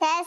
10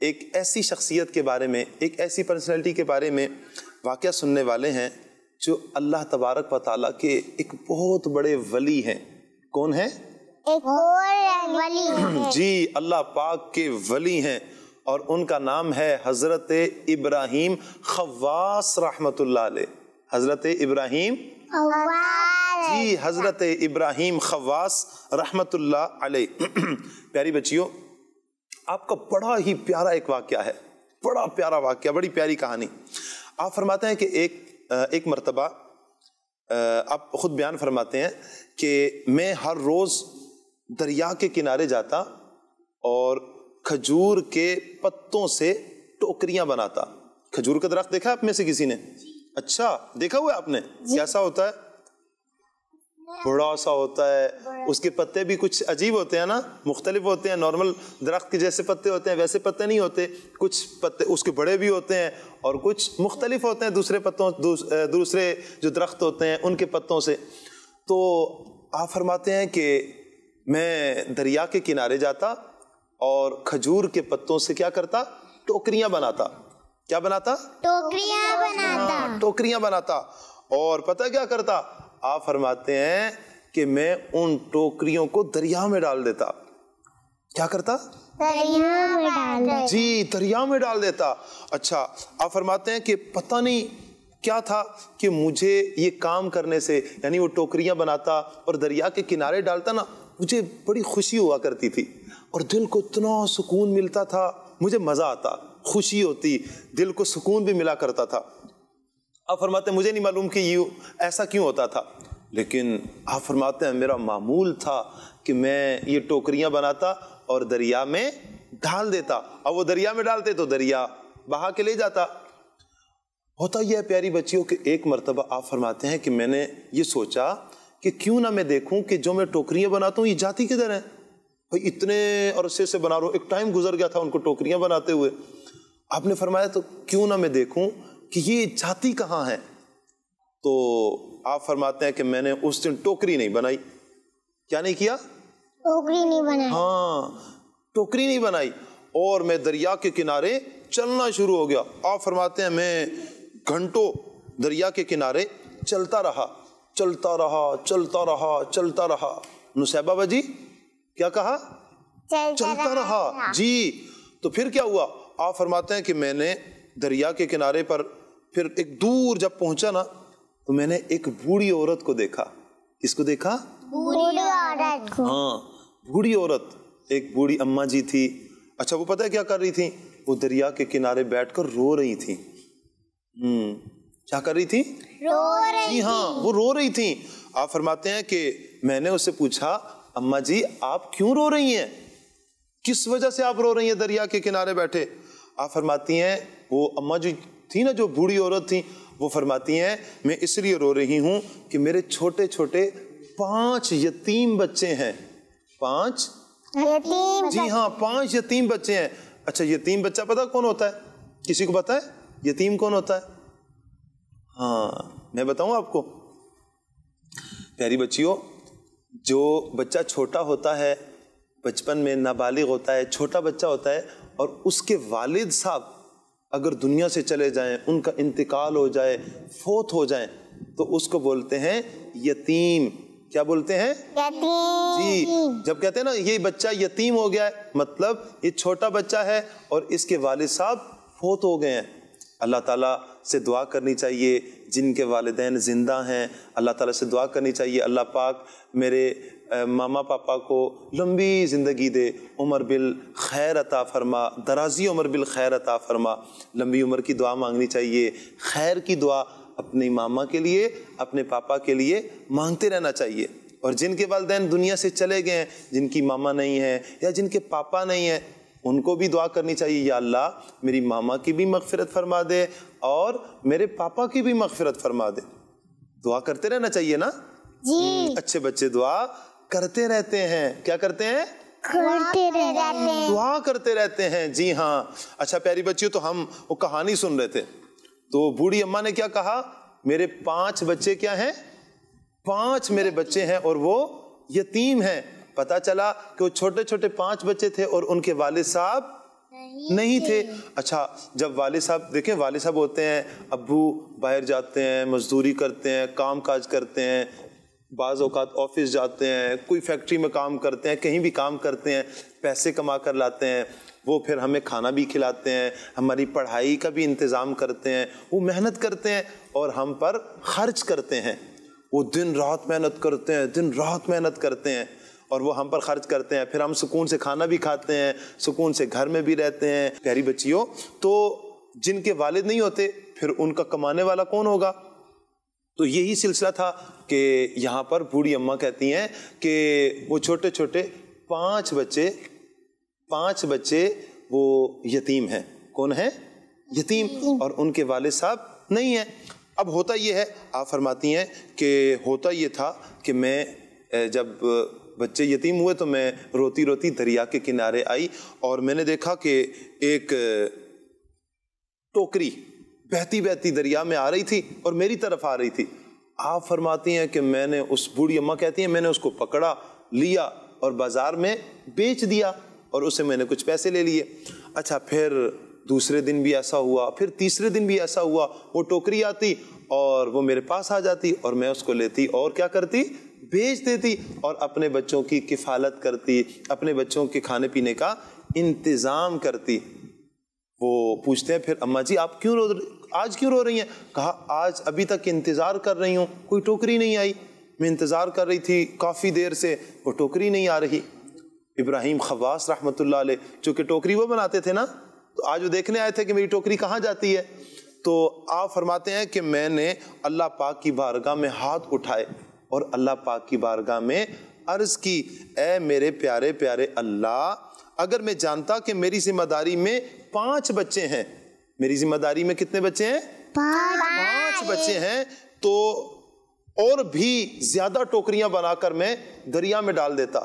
ایک ایسی شخصیت کے بارے میں، ایک ایسی پرسنالٹی کے بارے میں واقعہ سننے والے ہیں جو اللہ تبارک و تعالیٰ کے ایک بہت بڑے ولی ہیں۔ کون ہیں؟ ایک اور ولی ہے۔ جی، اللہ پاک کے ولی ہیں، اور ان کا نام ہے حضرت ابراہیم خواص رحمۃ اللہ علیہ۔ حضرت ابراہیم، جی حضرت ابراہیم خواص رحمۃ اللہ علیہ۔ پیاری بچیوں، آپ کا بڑا ہی پیارا ایک واقعہ ہے، بڑا پیارا واقعہ، بڑی پیاری کہانی۔ آپ فرماتے ہیں کہ ایک مرتبہ آپ خود بیان فرماتے ہیں کہ میں ہر روز دریا کے کنارے جاتا اور کھجور کے پتوں سے ٹوکریاں بناتا۔ کھجور کا درخت دیکھا آپ میں سے کسی نے؟ اچھا، دیکھا ہوا آپ نے؟ کیسا ہوتا ہے؟ بڑا سا ہوتا ہے، اس کے پتے بھی کچھ عجیب ہوتے ہیں نا، مختلف ہوتے ہیں، نارمل درخت کے جیسے پتے ہوتے ہیں ویسے پتے نہیں ہوتے، کچھ پتے اس کے بڑے بھی ہوتے ہیں اور کچھ مختلف ہوتے ہیں دوسرے جو درخت ہوتے ہیں ان کے پتوں سے۔ تو آپ فرماتے ہیں کہ میں دریا کے کنارے جاتا اور کھجور کے پتوں سے کیا کرتا؟ ٹوکریاں بناتا۔ کیا بناتا؟ ٹوکریاں بناتا۔ اور پتہ کیا کرتا؟ آپ فرماتے ہیں کہ میں ان ٹوکریوں کو دریا میں ڈال دیتا۔ کیا کرتا؟ جی، دریا میں ڈال دیتا۔ اچھا، آپ فرماتے ہیں کہ پتہ نہیں کیا تھا کہ مجھے یہ کام کرنے سے، یعنی وہ ٹوکریاں بناتا اور دریا کے کنارے ڈالتا نا، مجھے بڑی خوشی ہوا کرتی تھی اور دل کو اتنا سکون ملتا تھا، مجھے مزہ آتا، خوشی ہوتی، دل کو سکون بھی ملا کرتا تھا۔ آپ فرماتے ہیں مجھے نہیں معلوم کہ ایسا کیوں ہوتا تھا، لیکن آپ فرماتے ہیں میرا معمول تھا کہ میں یہ ٹوکریاں بناتا اور دریا میں ڈال دیتا، اور وہ دریا میں ڈالتے تو دریا بہا کے لے جاتا۔ ہوتا یہ ہے پیاری بچیوں کہ ایک مرتبہ آپ فرماتے ہیں کہ میں نے یہ سوچا کہ کیوں نہ میں دیکھوں کہ جو میں ٹوکریاں بناتا ہوں یہ جاتی کدھر ہیں؟ بھائی اتنے عرصے سے بنا رہا ہوں، ایک ٹائم گزر گیا تھا ان کو ٹوکریاں بناتے ہوئے۔ آپ نے فرمایا تو کیوں نہ میں دیکھوں کہ یہ جاتی کہاں ہے؟ تو آپ فرماتے ہیں کہ میں نے اس دن ٹوکری نہیں بنائی۔ کیا نہیں کیا؟ ٹوکری نہیں بنائی۔ ہاں، ٹوکری نہیں بنائی، اور میں دریا کے کنارے چلنا شروع ہو گیا۔ آپ فرماتے ہیں میں گھنٹوں دریا کے کنارے چلتا رہا۔ نصیبہ باجی کیا کہا؟ چلتا رہا۔ جی، تو پھر کیا ہوا؟ آپ فرماتے ہیں کہ میں نے دریا کے کنارے پر پھر ایک دور جب پہنچا نا تو میں نے ایک بوڑھی عورت کو دیکھا۔ کس کو دیکھا؟ بوڑھی عورت کو۔ ہاں، بوڑھی عورت، ایک بوڑھی اماں جی تھی۔ اچھا، وہ پتہ ہے کیا کر رہی تھی؟ وہ دریا کے کنارے بیٹھ کر رو رہی تھی۔ کیا کر رہی تھی؟ جی ہاں، وہ رو رہی تھی۔ آپ فرماتے ہیں کہ میں نے اس سے پوچھا اماں جی آپ کیوں رو رہی ہیں؟ کس وجہ سے آپ رو رہی ہیں دریا کے کنارے بیٹھے؟ آپ فرماتی ہیں، وہ اماں جی تھی نا جو بوڑھی عورت تھی، وہ فرماتی ہیں میں اس لیے رو رہی ہوں کہ میرے چھوٹے چھوٹے 5 یتیم بچے ہیں۔ 5 یتیم؟ جی ہاں، 5 یتیم بچے ہیں۔ اچھا، یتیم بچہ پتا کون ہوتا ہے؟ کسی کو پتا ہے یتیم کون ہوتا ہے؟ ہاں، میں بتاؤں آپ کو پیاری بچیوں، جو بچہ چھوٹا ہوتا ہے، بچپن میں نابالغ ہوتا ہے، چھوٹا بچہ ہوتا ہے، اور اس کے والد صاحب اگر دنیا سے چلے جائیں، ان کا انتقال ہو جائے، فوت ہو جائیں، تو اس کو بولتے ہیں یتیم۔ کیا بولتے ہیں؟ یتیم۔ جی، جب کہتے ہیں نا یہ بچہ یتیم ہو گیا ہے، مطلب یہ چھوٹا بچہ ہے اور اس کے والد صاحب فوت ہو گئے ہیں۔ اللہ تعالیٰ سے دعا کرنی چاہیے، جن کے والدین زندہ ہیں اللہ تعالیٰ سے دعا کرنی چاہیے اللہ پاک میرے ماما پاپا کو لمبی زندگی دے، عمر بالخیر عطا فرما، درازی عمر بالخیر عطا فرما۔ لمبی عمر کی دعا مانگنی چاہیے، خیر کی دعا اپنی ماما کے لیے، اپنے پاپا کے لیے مانگتے رہنا چاہیے۔ اور جن کے والدین دنیا سے چلے گئے ہیں، جن کی ماما نہیں ہے یا جن کے پاپا نہیں ہیں، ان کو بھی دعا کرنی چاہیے، یا اللہ میری ماما کی بھی مغفرت فرما دے اور میرے پاپا کی بھی مغفرت فرما دے۔ دعا کرتے رہنا چاہیے نا جی، اچھے بچے دعا کرتے رہتے ہیں۔ کیا کرتے ہیں؟ کرتے رہتے ہیں، دعا کرتے رہتے ہیں۔ جی ہاں۔ اچھا پیاری بچیوں، تو ہم وہ کہانی سن رہے تھے، تو بوڑھی اماں نے کیا کہا؟ میرے 5 بچے کیا ہیں؟ 5 میرے بچے ہیں اور وہ یتیم ہیں۔ پتا چلا کہ وہ چھوٹے چھوٹے 5 بچے تھے اور ان کے والد صاحب نہیں تھے. اچھا جب والد صاحب دیکھیں والد صاحب ہوتے ہیں, ابو باہر جاتے ہیں, مزدوری کرتے ہیں, کام کاج کرتے ہیں, بعض اوقات آفس جاتے ہیں, کوئی فیکٹری میں کام کرتے ہیں, کہیں بھی کام کرتے ہیں, پیسے کما کر لاتے ہیں, وہ پھر ہمیں کھانا بھی کھلاتے ہیں, ہماری پڑھائی کا بھی انتظام کرتے ہیں, وہ محنت کرتے ہیں اور ہم پر خرچ کرتے ہیں. وہ دن رات محنت کرتے ہیں, دن رات محنت کرتے ہیں اور وہ ہم پر خرچ کرتے ہیں, پھر ہم سکون سے کھانا بھی کھاتے ہیں, سکون سے گھر میں بھی رہتے ہیں. پیاری بچیوں, تو جن کے والد نہیں ہوتے پھر ان کا کمانے والا کون ہوگا؟ تو یہی سلسلہ تھا کہ یہاں پر بوڑھی اماں کہتی ہیں کہ وہ چھوٹے چھوٹے 5 بچے وہ یتیم ہیں. کون ہیں؟ یتیم, اور ان کے والد صاحب نہیں ہیں. اب ہوتا یہ ہے, آپ فرماتی ہیں کہ ہوتا یہ تھا کہ میں جب بچے یتیم ہوئے تو میں روتی روتی دریا کے کنارے آئی اور میں نے دیکھا کہ ایک ٹوکری بہتی بہتی دریا میں آ رہی تھی اور میری طرف آ رہی تھی. آپ فرماتی ہیں کہ میں نے اس بوڑھی اماں کہتی ہیں میں نے اس کو پکڑا, لیا اور بازار میں بیچ دیا اور اسے میں نے کچھ پیسے لے لیے. اچھا پھر دوسرے دن بھی ایسا ہوا, پھر تیسرے دن بھی ایسا ہوا, وہ ٹوکری آتی اور وہ میرے پاس آ جاتی اور میں اس کو لیتی اور کیا کرتی, بیچ دیتی اور اپنے بچوں کی کفالت کرتی, اپنے بچوں کے کھانے پینے کا انتظام کرتی. وہ پوچھتے ہیں پھر اماں جی آپ آج کیوں رو رہی ہیں؟ کہا آج ابھی تک انتظار کر رہی ہوں, کوئی ٹوکری نہیں آئی, میں انتظار کر رہی تھی کافی دیر سے, وہ ٹوکری نہیں آ رہی. ابراہیم خواص رحمۃ اللہ علیہ, چونکہ ٹوکری وہ بناتے تھے نا, تو آج وہ دیکھنے آئے تھے کہ میری ٹوکری کہاں جاتی ہے. تو آپ فرماتے ہیں کہ میں نے اللہ پاک کی بارگاہ میں ہاتھ اٹھائے اور اللہ پاک کی بارگاہ میں عرض کی, اے میرے پیارے پیارے اللہ, اگر میں جانتا کہ میری ذمہ داری میں 5 بچے ہیں, میری ذمہ داری میں کتنے بچے ہیں؟ 5 بچے ہیں, تو اور بھی زیادہ ٹوکریاں بنا کر میں دریا میں ڈال دیتا.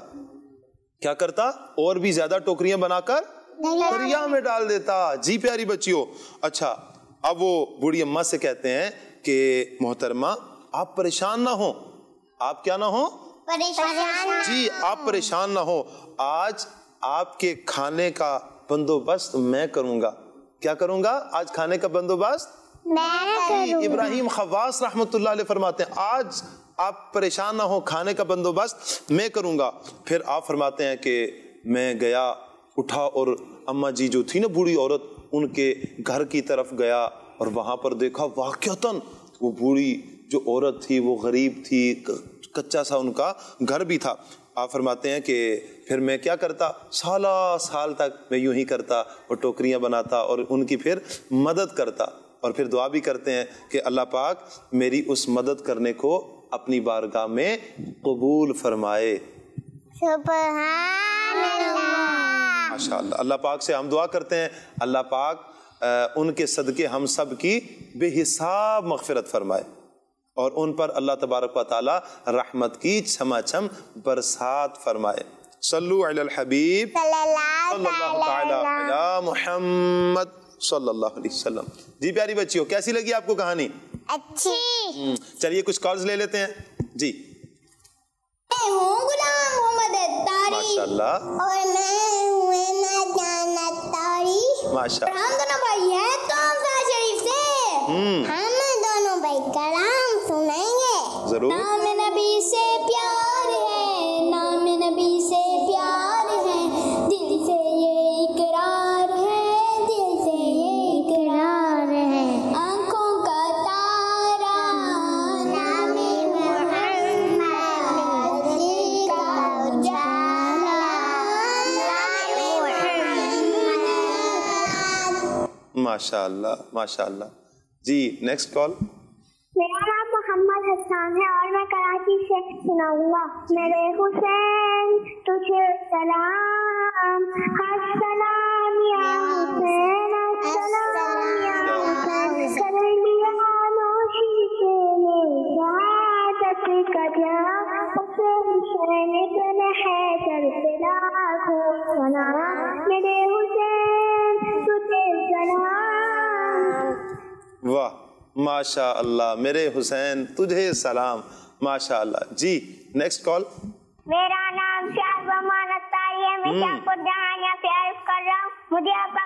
کیا کرتا؟ اور بھی زیادہ ٹوکریاں بنا کر دریا میں ڈال دیتا. جی پیاری بچیوں, اچھا اب وہ بوڑھی اماں سے کہتے ہیں کہ محترمہ آپ پریشان نہ ہوں. آپ کیا نہ ہوں؟ جی آپ پریشان نہ ہوں, آج آپ کے کھانے کا بندوبست میں کروں گا. کیا کروں گا؟ آج کھانے کا بندوبست ابراہیم خواص رحمۃ اللہ علیہ فرماتے ہیں آج آپ پریشان نہ ہو, کھانے کا بندوبست میں کروں گا. پھر آپ فرماتے ہیں کہ میں گیا, اٹھا اور اماں جی جو تھی نا بوڑھی عورت, ان کے گھر کی طرف گیا اور وہاں پر دیکھا واقعتاً وہ بوڑھی جو عورت تھی وہ غریب تھی, کچا سا ان کا گھر بھی تھا. آپ فرماتے ہیں کہ پھر میں کیا کرتا, سال تک میں یوں ہی کرتا اور ٹوکریاں بناتا اور ان کی پھر مدد کرتا, اور پھر دعا بھی کرتے ہیں کہ اللہ پاک میری اس مدد کرنے کو اپنی بارگاہ میں قبول فرمائے. سبحان اللہ. ماشاء اللہ. اللہ پاک سے ہم دعا کرتے ہیں اللہ پاک ان کے صدقے ہم سب کی بے حساب مغفرت فرمائے اور ان پر اللہ تبارک و تعالی رحمت کی چھما چھم برسات فرمائے. صلو علی الحبیب صلی اللہ تعالی علی محمد صلی اللہ علیہ وسلم. جی پیاری بچیوں, کیسی لگی آپ کو کہانی؟ اچھی. چلیے کچھ کالز لے لیتے ہیں. جی میں ہوں غلام محمد اتاری, ماشاءاللہ, اور میں ہوں نا جانت تاری. ماشاءاللہ. ہم دونوں بھائی ہیں تحفہ شریف سے, ہم دونوں بھائی کلام سنیں گے. ضرور. نام نبی سے پیار ہے, نام نبی سے پیار ہے, دل سے یہ اقرار ہے, دل سے یہ اقرار ہے. آنکھوں کا تارا نام محمد, دل کا اجالا نام محمد. ماشاءاللہ ماشاءاللہ. جی نیکسٹ کال. میرا نام محمد حسان ہے اور میں کراچی سے سناؤں گا. میرے حسین تجھے سلام, السلام یا حسین, السلام یا حسین, کر لیا نوشی سے نجات کا جام, اسے حسین ابن حیدر سے لاکھوں سلام. میرے حسین تجھے سلام. واہ ماشاء اللہ, میرے حسین تجھے سلام. ماشاء اللہ. جی نیکسٹ کال. میرا نام شاہ زمان اتاری ہے, میں شاہپور جہانیہ سے عرض کر رہا ہوں. مجھے آپ کا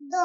2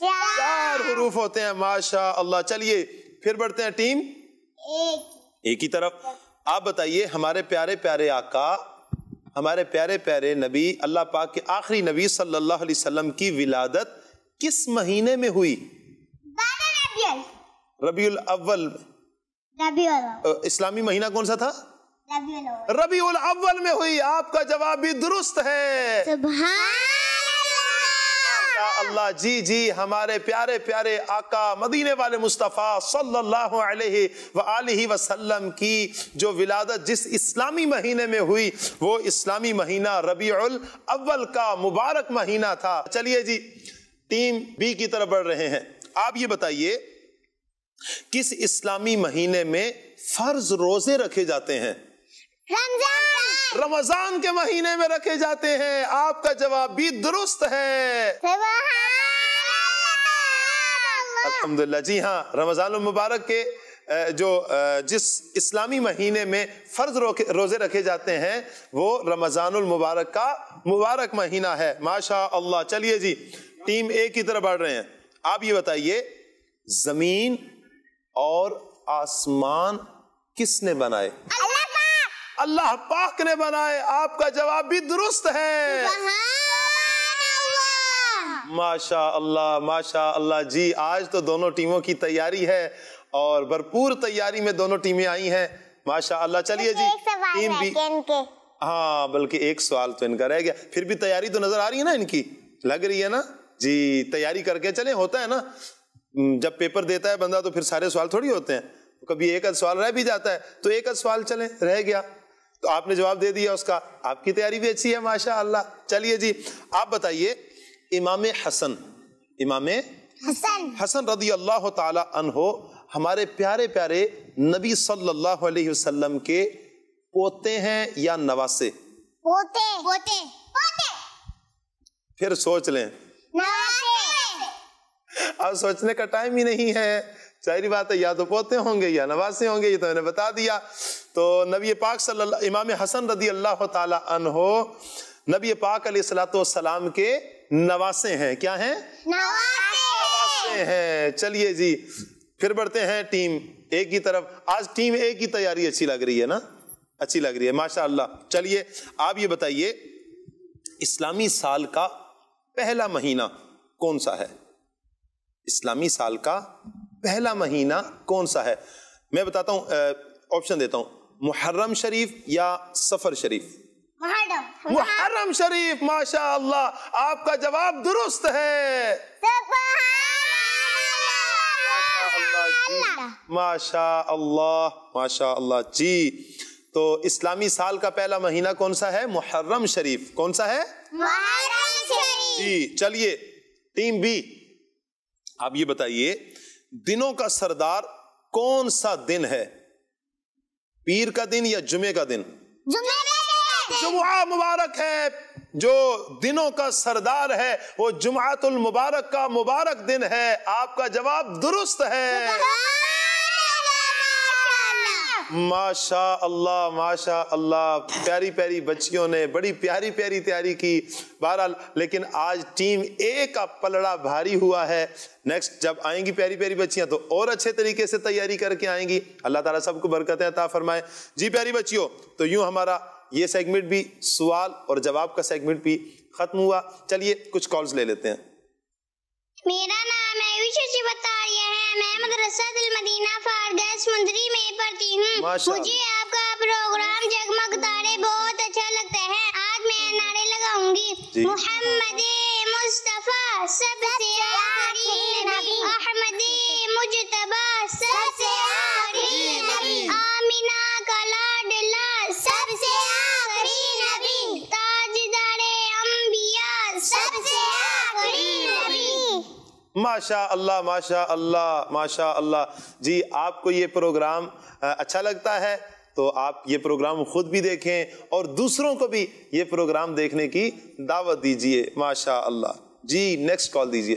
4 حروف ہوتے ہیں. ماشاء اللہ. چلیے پھر بڑھتے ہیں ٹیم ایک کی طرف. آپ بتائیے ہمارے پیارے پیارے آقا، ہمارے پیارے پیارے نبی، اللہ پاک کے آخری نبی صلی اللہ علیہ وسلم کی ولادت کس مہینے میں ہوئی؟ ربیع الاول. اسلامی مہینہ کون سا تھا؟ ربیع الاول میں ہوئی. آپ کا جواب بھی درست ہے. سبحان اللہ. جی جی ہمارے پیارے پیارے آقا مدینے والے مصطفیٰ صلی اللہ علیہ وآلہ وسلم کی جو ولادت جس اسلامی مہینے میں ہوئی وہ اسلامی مہینہ ربیع الاول کا مبارک مہینہ تھا. چلیے جی ٹیم بی کی طرف بڑھ رہے ہیں. آپ یہ بتائیے کس اسلامی مہینے میں فرض روزے رکھے جاتے ہیں؟ رمضان کے مہینے میں رکھے جاتے ہیں. آپ کا جواب بھی درست ہے. الحمدللہ. جی ہاں رمضان المبارک کے جس اسلامی مہینے میں فرض روزے رکھے جاتے ہیں وہ رمضان المبارک کا مبارک مہینہ ہے. ماشاء اللہ. چلیے جی ٹیم اے کی طرف بڑھ رہے ہیں. آپ یہ بتائیے زمین اور آسمان کس نے بنائے؟ اللہ پاک نے بنائے. آپ کا جواب بھی درست ہے. ماشاء اللہ ماشاء اللہ. جی آج تو دونوں ٹیموں کی تیاری ہے اور بھرپور تیاری میں دونوں ٹیمیں آئی ہیں. ماشاء اللہ. چلیے جی ٹیم بھی. ہاں بلکہ ایک سوال تو ان کا رہ گیا. پھر بھی تیاری تو نظر آ رہی ہے نا ان کی، لگ رہی ہے نا. جی تیاری کر کے چلیں. ہوتا ہے نا جب پیپر دیتا ہے بندہ تو پھر سارے سوال تھوڑی ہوتے ہیں، کبھی ایک آدھ سوال رہ بھی جاتا ہے تو ایک آدھ سوال چلیں رہ گیا تو آپ نے جواب دے دیا اس کا. آپ کی تیاری بھی اچھی ہے ماشاء اللہ. چلیے جی آپ بتائیے امام حسن رضی اللہ تعالی عنہ ہمارے پیارے پیارے نبی صلی اللہ علیہ وسلم کے پوتے ہیں یا نواسے؟ پوتے. پھر سوچ لیں. اب سوچنے کا ٹائم ہی نہیں ہے. ظاہری بات ہے یا تو پوتے ہوں گے یا نواسے ہوں گے. یہ تو میں نے بتا دیا. تو نبی پاک صلی اللہ امام حسن رضی اللہ تعالی عنہ نبی پاک علیہ الصلوۃ والسلام کے نواسے ہیں. کیا ہیں؟ نواسے ہیں. چلیے جی پھر بڑھتے ہیں ٹیم اے کی طرف. آج ٹیم اے کی تیاری اچھی لگ رہی ہے نا، اچھی لگ رہی ہے ماشاء اللہ. چلیے آپ یہ بتائیے اسلامی سال کا پہلا مہینہ کون سا ہے؟ اسلامی سال کا پہلا مہینہ کون سا ہے؟ میں بتاتا ہوں، آپشن دیتا ہوں، محرم شریف یا صفر شریف؟ محرم شریف. ماشاء اللہ آپ کا جواب درست ہے. ماشاء اللہ ماشاء اللہ. جی تو اسلامی سال کا پہلا مہینہ کون سا ہے؟ محرم شریف. کون سا ہے؟ محرم شریف. جی چلیے ٹیم بی آپ یہ بتائیے دنوں کا سردار کون سا دن ہے؟ پیر کا دن یا جمعے کا دن؟ جمعہ مبارک ہے. جو دنوں کا سردار ہے وہ جمعۃ المبارک کا مبارک دن ہے. آپ کا جواب درست ہے. ماشاء اللہ ماشاء اللہ. پیاری پیاری بچیوں نے بڑی پیاری پیاری تیاری کی. بہرحال لیکن آج ٹیم اے کا پلڑا بھاری ہوا ہے. نیکسٹ جب آئیں گی پیاری پیاری بچیاں تو اور اچھے طریقے سے تیاری کر کے آئیں گی. اللہ تعالیٰ سب کو برکتیں عطا فرمائے. جی پیاری بچیوں تو یوں ہمارا یہ سیگمنٹ بھی سوال اور جواب کا سیگمنٹ بھی ختم ہوا. چلیے کچھ کالز لے لیتے ہیں. میرا نام ہے بتاریہ ہے. میں مدرسہ المدینہ فارغ مندری میں پڑھتی ہوں. مجھے آپ کا پروگرام جگمگ تارے بہت اچھا لگتا ہے. آج میں نعرے لگاؤں گی. محمد مصطفیٰ سب سے آخری نبی، احمد مجتبیٰ سب سے آخری نبی، آمینہ کا لاڈلا سب سے آخری نبی، تاجدار انبیاء سب سے آخری نبی. ماشاء اللہ ماشاء اللہ ماشاء اللہ. جی آپ کو یہ پروگرام اچھا لگتا ہے تو آپ یہ پروگرام خود بھی دیکھیں اور دوسروں کو بھی یہ پروگرام دیکھنے کی دعوت دیجئے. ماشاء اللہ. جی نیکسٹ کال دیجئے.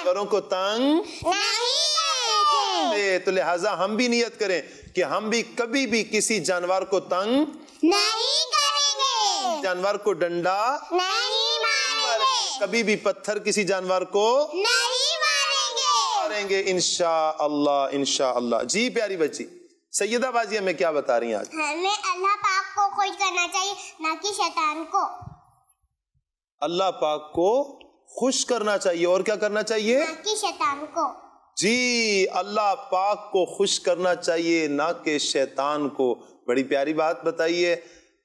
جانوروں کو تنگ تو لہٰذا ہم بھی نیت کریں کہ ہم بھی کبھی بھی کسی جانور کو تنگ نہیں کریں گے، جانور کو ڈنڈا نہیں ماریں گے، کبھی بھی پتھر کسی جانور کو نہیں ماریں گے انشاءاللہ انشاءاللہ۔ جی پیاری بچی سیدہ بازی ہمیں کیا بتا رہی ہیں آج؟ ہمیں اللہ پاک کو خوش کرنا چاہیے، نہ کہ شیطان کو۔ اللہ پاک کو خوش کرنا چاہیے اور کیا کرنا چاہیے؟ نہ کہ شیطان کو۔ جی اللہ پاک کو خوش کرنا چاہیے نہ کہ شیطان کو۔ بڑی پیاری بات بتائیے،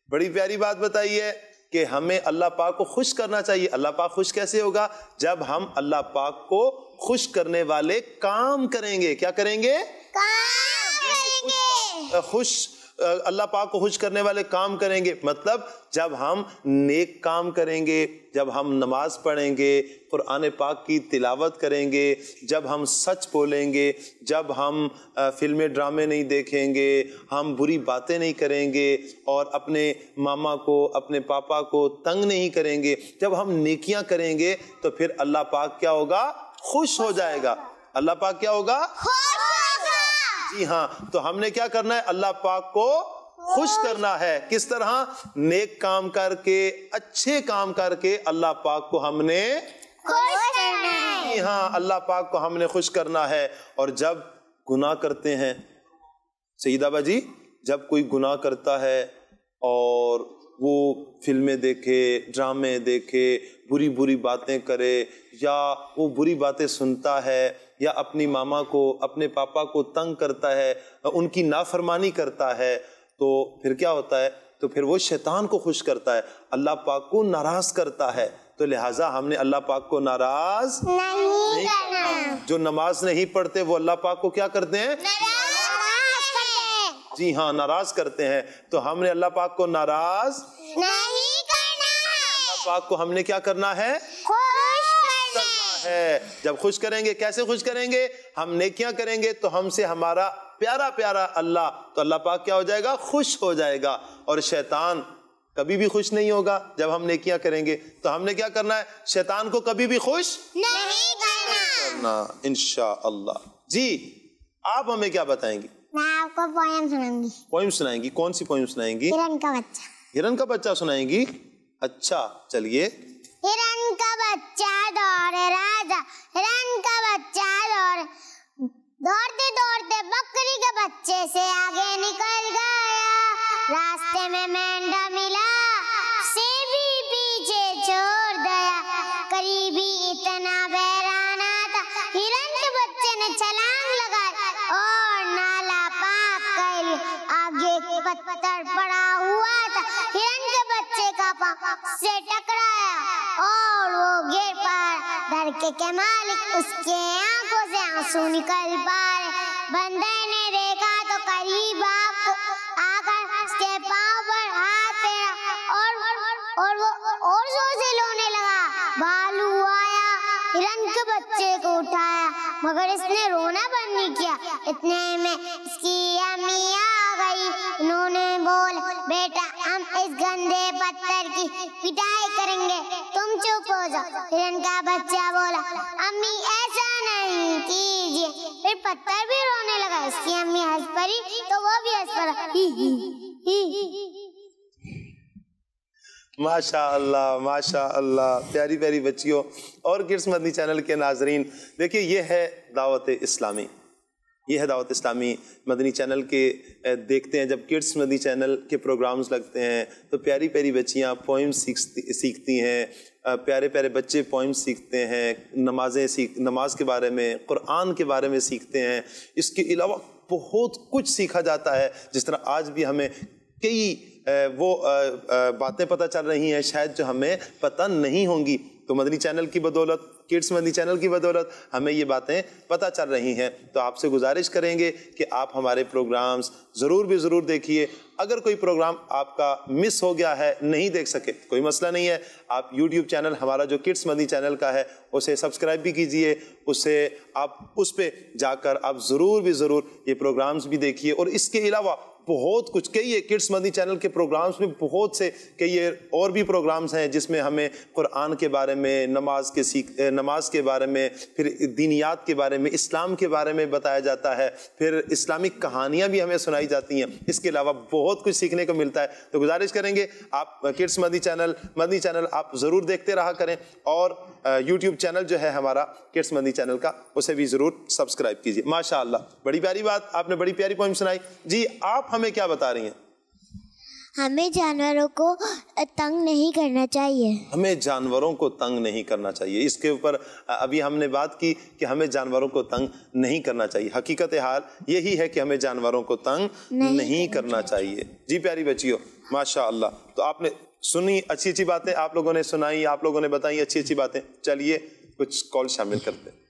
بڑی پیاری بات بتائیے کہ ہمیں اللہ پاک کو خوش کرنا چاہیے۔ اللہ پاک خوش کیسے ہوگا؟ جب ہم اللہ پاک کو خوش کرنے والے کام کریں گے۔ کیا کریں گے؟ کام کریں گے۔ خوش اللہ پاک کو خوش کرنے والے کام کریں گے، مطلب جب ہم نیک کام کریں گے، جب ہم نماز پڑھیں گے، قرآن پاک کی تلاوت کریں گے، جب ہم سچ بولیں گے، جب ہم فلمیں ڈرامے نہیں دیکھیں گے، ہم بری باتیں نہیں کریں گے اور اپنے ماما کو اپنے پاپا کو تنگ نہیں کریں گے، جب ہم نیکیاں کریں گے تو پھر اللہ پاک کیا ہوگا؟ خوش ہو جائے گا۔ اللہ پاک کیا ہوگا؟ جی ہاں، تو ہم نے کیا کرنا ہے؟ اللہ پاک کو خوش کرنا ہے۔ کس طرح؟ نیک کام کر کے، اچھے کام کر کے اللہ پاک کو ہم نے خوش کرنا ہے۔ جی ہاں اللہ پاک کو ہم نے خوش کرنا ہے۔ اور جب گناہ کرتے ہیں سیدہ باجی، جب کوئی گناہ کرتا ہے اور وہ فلمیں دیکھے، ڈرامے دیکھے، بری بری باتیں کرے، یا وہ بری باتیں سنتا ہے، یا اپنی ماما کو اپنے پاپا کو تنگ کرتا ہے، ان کی نافرمانی کرتا ہے، تو پھر کیا ہوتا ہے؟ تو پھر وہ شیطان کو خوش کرتا ہے، اللہ پاک کو ناراض کرتا ہے۔ تو لہٰذا ہم نے اللہ پاک کو ناراض نہیں کرنا۔ جو نماز نہیں پڑھتے وہ اللہ پاک کو کیا کرتے ہیں؟ جی ہاں ناراض کرتے ہیں۔ تو ہم نے اللہ پاک کو ناراض نہیں کرنا، اللہ پاک کو ہم نے کیا کرنا ہے؟ خوش کرنا ہے۔ جب خوش کریں گے، کیسے خوش کریں گے؟ ہم نیکیاں کریں گے تو ہم سے ہمارا پیارا پیارا اللہ، تو اللہ پاک کیا ہو جائے گا؟ خوش ہو جائے گا۔ اور شیطان کبھی بھی خوش نہیں ہوگا جب ہم نیکیاں کریں گے۔ تو ہم نے کیا کرنا ہے؟ شیطان کو کبھی بھی خوش نہیں کرنا۔ انشاءاللہ۔ جی آپ ہمیں کیا بتائیں گی؟ میں آپ کو پوئم سناؤں گی۔ پوئم سنائیں گی؟ کون سی پوئم سنائیں گی؟ ہرن کا بچہ۔ ہرن کا بچہ سنائیں گی؟ اچھا چلیے۔ ہرن کا بچہ دوڑے راجا، ہرن کا بچہ دوڑتے دوڑتے بکری کے بچے سے آگے نکل گیا، راستے میں مینڈا ملا، اسے بھی پیچھے چھوڑ دیا، قریبی اتنا بیرانا تھا، ہرن کے بچے نے چھلانگ لگائی اور نالا پاک کر آگے پتھر پڑا ہوا تھا، ہرن کے بچے کا پاؤں سے ٹکرایا اور وہ گر پڑا، دھڑکے کے مالک اس کے آنکھوں سے آنسو نکل پائے، بندر نے دیکھا تو قریب آ کر اس کے پاؤں پر ہاتھ پھیرا اور وہ اور زور سے رونے لگا، بھالو آیا، ہرن کے بچے کو اٹھایا، مگر اس نے رونا بند نہیں کیا، اتنے میں اس کی امی آ گئی، انہوں نے بولا بیٹا ہم اس گندے پتھر کی پٹائی کریں گے، تم چپ ہو جاؤ۔ ہرن کا بچہ بولا امی ایسا نہیں کیجیے، پھر پتھر بھی رونے لگا، اس کی امی ہنس پڑی تو وہ بھی ہنس پڑا۔ ماشاء اللہ ماشاء اللہ، پیاری پیاری بچیوں اور کڈس مدنی چینل کے ناظرین، دیکھیے یہ ہے دعوت اسلامی، یہ ہے دعوت اسلامی۔ مدنی چینل کے دیکھتے ہیں جب کڈس مدنی چینل کے پروگرامز لگتے ہیں تو پیاری پیاری بچیاں پوئم سیکھتی ہیں، پیارے پیارے بچے پوئم سیکھتے ہیں، نماز کے بارے میں، قرآن کے بارے میں سیکھتے ہیں۔ اس کے علاوہ بہت کچھ سیکھا جاتا ہے، جس طرح آج بھی ہمیں کئی وہ باتیں پتہ چل رہی ہیں شاید جو ہمیں پتہ نہیں ہوں گی، تو مدنی چینل کی بدولت، کڈس مدنی چینل کی بدولت ہمیں یہ باتیں پتہ چل رہی ہیں۔ تو آپ سے گزارش کریں گے کہ آپ ہمارے پروگرامز ضرور دیکھیے۔ اگر کوئی پروگرام آپ کا مس ہو گیا ہے، نہیں دیکھ سکے، کوئی مسئلہ نہیں ہے، آپ یوٹیوب چینل ہمارا جو کڈس مدنی چینل کا ہے اسے سبسکرائب بھی کیجئے، اس پہ جا کر آپ ضرور یہ پروگرامز بھی دیکھیے۔ اور اس کے علاوہ بہت کچھ کئی کڈس مدنی چینل کے پروگرامز میں بہت سے کئی اور بھی پروگرامز ہیں جس میں ہمیں قرآن کے بارے میں، نماز کے بارے میں، پھر دینیات کے بارے میں، اسلام کے بارے میں بتایا جاتا ہے، پھر اسلامک کہانیاں بھی ہمیں سنائی جاتی ہیں. اس کے علاوہ بہت کچھ سیکھنے کو ملتا ہے. تو گزارش کریں گے آپ کڈس مدنی چینل آپ ضرور دیکھتے رہا کریں، اور یوٹیوب چینل جو ہے ہمارا کڈس مدنی چینل کا، اسے بھی ضرور سبسکرائب کیجیے. ماشاء اللہ، بڑی پیاری بات، آپ نے بڑی پیاری پوئم سنائی. جی آپ ہمیں کیا بتا رہی ہیں؟ ہمیں جانوروں کو تنگ نہیں کرنا چاہیے. ہمیں جانوروں کو تنگ نہیں کرنا چاہیے. اس کے اوپر ابھی ہم نے بات کی کہ ہمیں جانوروں کو تنگ نہیں کرنا چاہیے. حقیقت حال یہی ہے کہ ہمیں جانوروں کو تنگ نہیں کرنا چاہیے. جی پیاری بچیوں، ماشاء اللہ. تو آپ نے سنی اچھی اچھی باتیں، آپ لوگوں نے سنائی، آپ لوگوں نے بتائی اچھی اچھی باتیں. چلیے کچھ کال شامل کرتے ہیں.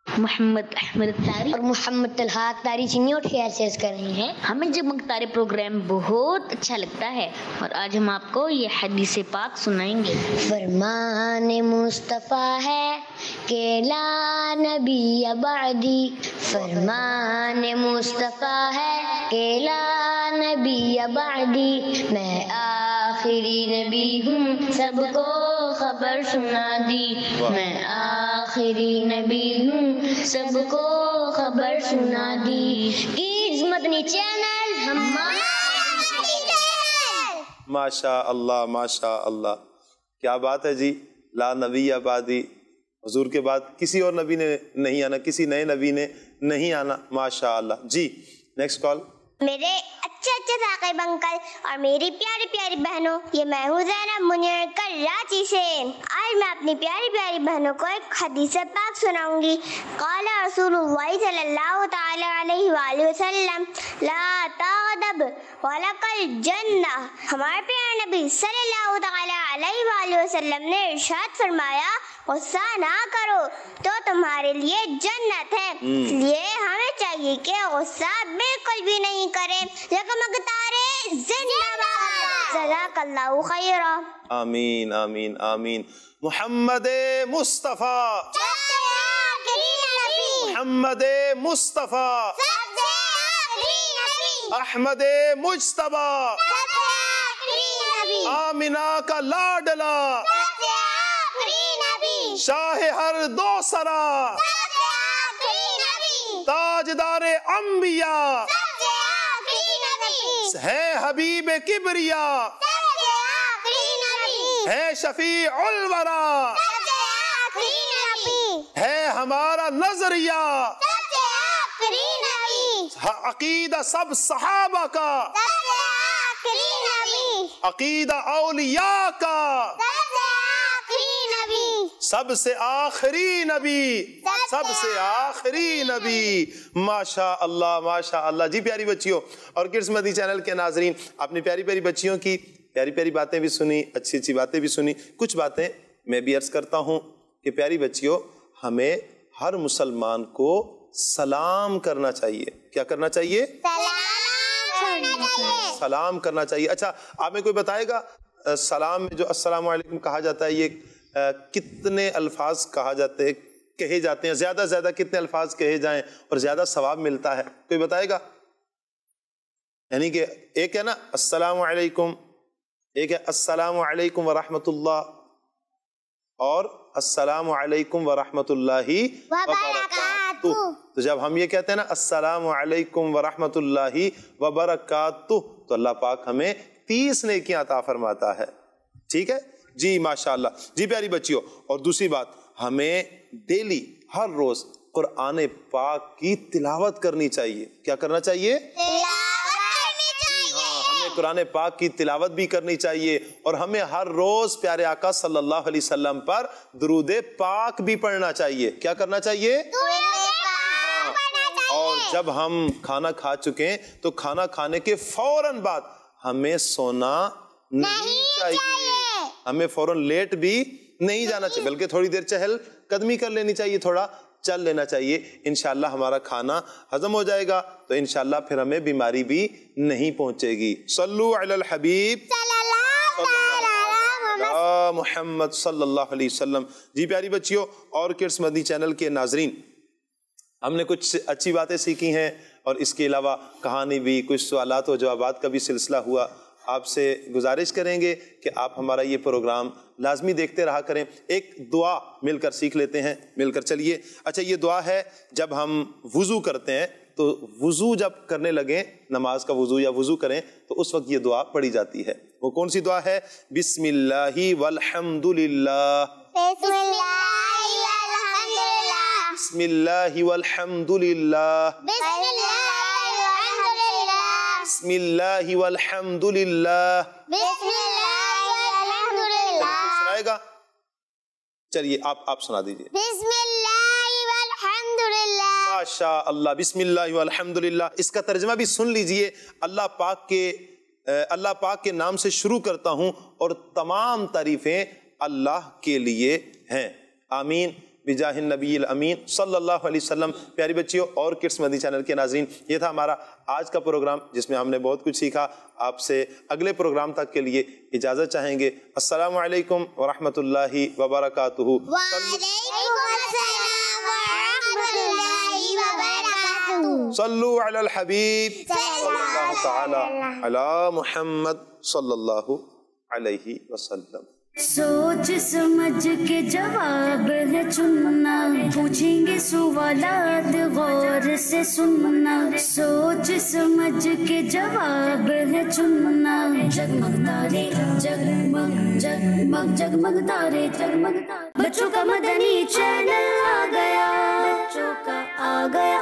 محمد احمد تاری اور محمد طلحہ تاری سینئر شیئر شیئر کر رہی ہیں. ہمیں جگمگ تارے پروگرام بہت اچھا لگتا ہے، اور آج ہم آپ کو یہ حدیث پاک سنائیں گے. فرمان مصطفیٰ ہے کہ لا نبی بعدی، فرمان مصطفیٰ ہے کہ لا نبی بعدی، میں آخری نبی ہوں سب کو خبر سنا دی، میں آخری نبی ہوں سب کو خبر سنا دی. کڈس مدنی چینل ہمارا. ماشاء اللہ ماشاء اللہ، کیا بات ہے جی. لا نبی بعدی، حضور کے بعد کسی اور نبی نے نہیں آنا، کسی نئے نبی نے نہیں آنا. ماشاء اللہ. جی نیکسٹ کال. میرے اچھے ثاقب انکل اور میری پیاری پیاری بہنوں، یہ میں ہوں زینب منیر کراچی سے. آج میں اپنی پیاری پیاری بہنوں کو ایک حدیث پاک سناؤں گی. قال رسول اللہ صلی اللہ تعالی علیہ وآلہ وسلم لا تغضب ولک الجنہ. ہمارے پیارے نبی صلی اللہ تعالی علیہ وآلہ وسلم نے ارشاد فرمایا غصہ نہ کرو تو تمہارے لیے جنت ہے. اس لیے ہمیں چاہیے کہ غصہ بالکل بھی نہیں کریں. جگمگ تارے زندہ باد. جزاک اللہ خیرا. آمین آمین آمین. محمد مصطفیٰ، محمد مصطفیٰ، احمد مجتبیٰ، آمینہ کا لاڈلا، شاہ ہر دو سرا، تاجدار انبیاء، ہے حبیب کبریا، ہے شفیع الورا، ہے ہمارا نظریہ، عقیدہ سب صحابہ کا، عقیدہ اولیاء کا، سب سے آخری نبی، سب سے آخری نبی. ماشاء اللہ ماشاء اللہ. جی پیاری بچیوں اور کڈس مدنی چینل کے ناظرین، اپنی پیاری پیاری بچیوں کی پیاری پیاری باتیں بھی سنی، اچھی اچھی باتیں بھی سنی. کچھ باتیں میں بھی عرض کرتا ہوں کہ پیاری بچیوں، ہمیں ہر مسلمان کو سلام کرنا چاہیے. کیا کرنا چاہیے؟ سلام کرنا چاہیے. اچھا آپ میں کوئی بتائے گا سلام میں جو السلام علیکم کہا جاتا ہے، یہ کتنے الفاظ کہے جاتے ہیں؟ زیادہ سے زیادہ کتنے الفاظ کہے جائیں اور زیادہ ثواب ملتا ہے؟ کوئی بتائے گا؟ یعنی کہ ایک ہے نا السلام علیکم، ایک ہے السلام علیکم ورحمۃ اللہ، اور السلام علیکم ورحمۃ اللہ وبرکاتہ. تو جب ہم یہ کہتے ہیں نا السلام علیکم ورحمۃ اللہ وبرکاتہ، تو اللہ پاک ہمیں 30 نیکیاں عطا فرماتا ہے. ٹھیک ہے جی ماشاءاللہ. جی پیاری بچیوں، اور دوسری بات، ہمیں ڈیلی ہر روز قرآن پاک کی تلاوت کرنی چاہیے. کیا کرنا چاہیے؟ قرآن پاک کی تلاوت بھی کرنی چاہیے، اور ہمیں ہر روز پیارے آقا صلی اللہ علیہ وسلم پر درود پاک بھی پڑھنا چاہیے. کیا کرنا چاہیے؟ اور جب ہم کھانا کھا چکے تو کھانا کھانے کے فوراً بعد ہمیں سونا نہیں چاہیے. ہمیں فوراً لیٹ بھی نہیں جانا چاہیے، بلکہ تھوڑی دیر چہل قدمی کر لینی چاہیے، تھوڑا چل لینا چاہیے. انشاءاللہ ہمارا کھانا ہضم ہو جائے گا، تو انشاءاللہ پھر ہمیں بیماری بھی نہیں پہنچے گی. صلو علی الحبیب محمد صلی اللہ علیہ وسلم. جی پیاری بچیوں اور کڈس مدنی چینل کے ناظرین، ہم نے کچھ اچھی باتیں سیکھی ہیں اور اس کے علاوہ کہانی بھی، کچھ سوالات و جوابات کا بھی سلسلہ ہوا. آپ سے گزارش کریں گے کہ آپ ہمارا یہ پروگرام لازمی دیکھتے رہا کریں. ایک دعا مل کر سیکھ لیتے ہیں، مل کر چلیے. اچھا، یہ دعا ہے جب ہم وضو کرتے ہیں تو وضو جب کرنے لگیں، نماز کا وضو یا وضو کریں تو اس وقت یہ دعا پڑھی جاتی ہے. وہ کون سی دعا ہے؟ بسم اللہ والحمد للہ. بسم اللہ والحمدللہ. بسم اللہ والحمد للہ. بسم اللہ والحمد للہ. بسم اللہ والحمد للہ. بسم اللہ والحمدللہ. سنائے گا؟ چلیے آپ سنا دیجئے. بسم اللہ والحمدللہ. ماشاء اللہ، بسم اللہ والحمد للہ. اس کا ترجمہ بھی سن لیجئے. اللہ پاک کے نام سے شروع کرتا ہوں اور تمام تعریفیں اللہ کے لیے ہیں. آمین بجاہ النبی الامین صلی اللہ علیہ وسلم. پیاری بچیوں اور کڈس مدنی چینل کے ناظرین، یہ تھا ہمارا آج کا پروگرام جس میں ہم نے بہت کچھ سیکھا. آپ سے اگلے پروگرام تک کے لیے اجازت چاہیں گے. السلام علیکم ورحمۃ اللہ وبرکاتہ. وعلیکم السلام ورحمۃ اللہ وبرکاتہ. صلو علی الحبیب صلی اللہ تعالی علی محمد صلی اللہ علیہ وسلم. سوچ سمجھ کے جواب ہے چننا، پوچھیں گے سوالات غور سے سننا. سوچ سمجھ کے جواب ہے چننا. جگمگ تارے جگمگ جگمگ جگمگ تارے جگمگ تارے. بچوں کا مدنی چینل آ گیا، بچوں کا آ گیا